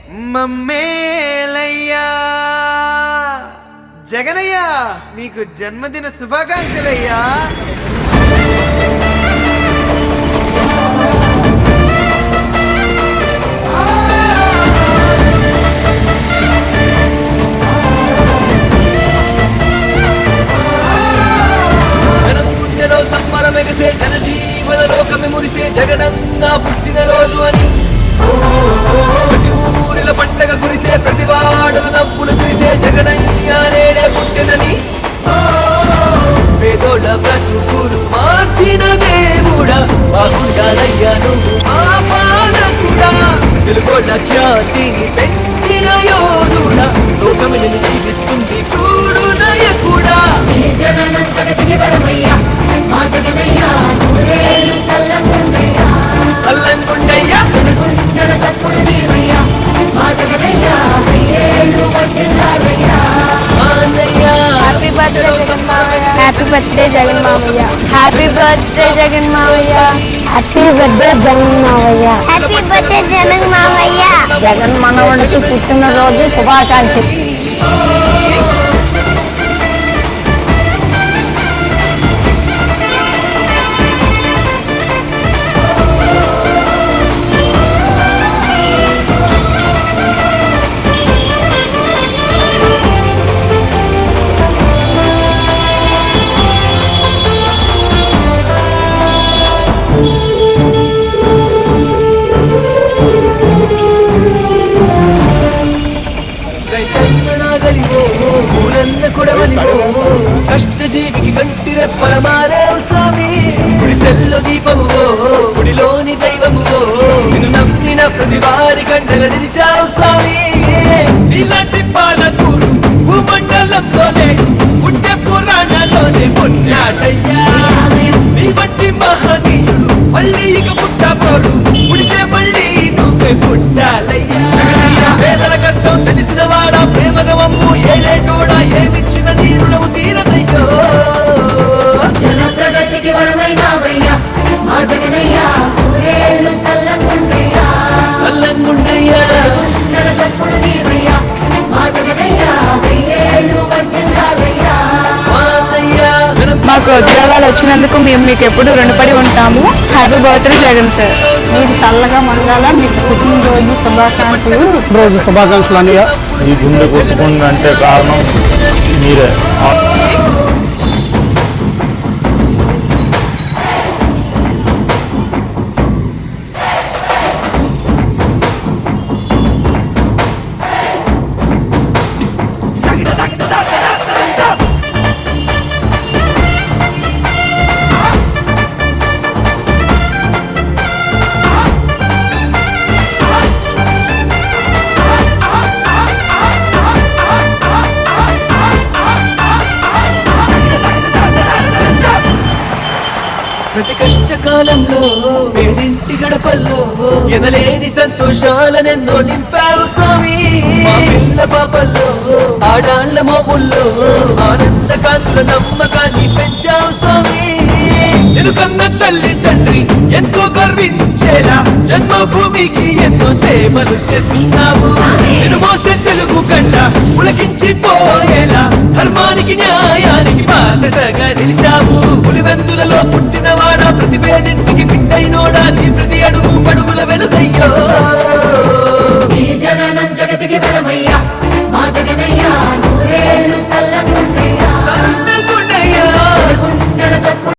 మమ్మేలయ్యా జగనయ్య మీకు జన్మదిన శుభాకాంక్షలయ్యా. సంబరమెగసే జన జీవన లోకమే మురిసే జగనన్న పుట్టిన రోజు అని ప్రతి ఊరిల పండగ కురిసే ప్రతివాడుల నవ్వులు కురిసే జగనయ్య నేడే పుట్టినని పేదోళ్ళ బ్రతుకులు మార్చిన దేవుడా బాగుండాలయ్యా నువ్వు మా పాలకుడా తెలుగోళ్ళ ఖ్యాతిని పెంచిన యోధుడా లోకమే నిన్ను జీవిస్తుంది చూడు నాయకుడా. జగనం జగతికి పరమయ్యా మా జగనయ్యా నూరేళ్ళు సల్లంగుండయ్యా అల్లంగుండయ్యా జనగుండల చప్పుడు నీవయ్యా మా జగనయ్యా వెయ్యేళ్ళు వర్ధిల్లాలయ్యా. హ్యాపీ బర్త్డే జగన్ మావయ్య. హ్యాపీ బర్త్డే జగన్ మావయ్య. హ్యాపీ బర్త్డే జగన్ మావయ్య. హ్యాపీ బర్త్డే జగన్ మావయ్య. హ్యాపీ బర్త్డే జగన్ మావయ్య. జగన్ మనవడికి పుట్టినరోజు శుభాకాంక్షలు. కష్టజీవికి కంటి రెప్పల మారేవు స్వామి గుడిసెల్లో దీపము గుడిలోని దైవము నిన్ను నమ్మిన ప్రతి వారి కంటల నిలిచావు స్వామి. ఇలాంటి పాలకుడు భూమండలంలో లేడు పుట్టే పురాణాల్లోనే పుట్టాడయ్యా. నీ బట్టి మహనీయుడు మళ్ళీ ఇక పుట్టబోడు పుడితే మళ్ళీ నువ్వే పుట్టాలయ్యా. పేదల కష్టం తెలిసిన వాడా ప్రేమగవమ్ము ఏలేటోడా ఏమిచ్చిన నీ రుణము తీరదయ్యో. జన ప్రగతికి వరమైనావయ్యా మా జగనయ్యా నూరేళ్ళు సల్లంగుండయ్యా అల్లంగుండయ్యా జనగుండల చప్పుడు నీవయ్యా మా జగనయ్యా వెయ్యేళ్ళు వర్ధిల్లాలయ్యా. మాకు ఉద్యోగాలు వచ్చినందుకు మేము మీకు ఎప్పుడు రుణపడి ఉంటాము. Happy birthday Jagan sir. మీరు చల్లగా మంగాల మీకు పుట్టినరోజు శుభాకాంక్షలు. రోజు శుభాకాంక్షలు అన్నయ్య. ఈ గుండె కొట్టుకుందంటే కారణం మీరే. ప్రతి కష్టకాలంలో పేదింటి గడపల్లో ఎనలేని సంతోషాలనెన్నో నింపావు స్వామి. మా పిల్ల పాపల్లో ఆడాళ్ల మోపుల్లో ఆనంద కాంతుల నమ్మకాన్ని పెంచావు స్వామి. నేను కన్న తల్లి తండ్రి ఎంతో గర్వించేలా జన్మభూమికి ఎంతో సేవలు చేస్తున్నావు. నేను మోసే తెలుగు గడ్డ ఉలకించిపోయేలా ధర్మానికి న్యాయానికి బాసటగా నిలిచావు. పులివెందులలో పుట్టినవాడా ప్రతి పేదింటికి బిడ్డైనోడా నీ ప్రతి అడుగు పడుగుల వెలుగయ్యో. జగనం జగతికి పరమయ్యా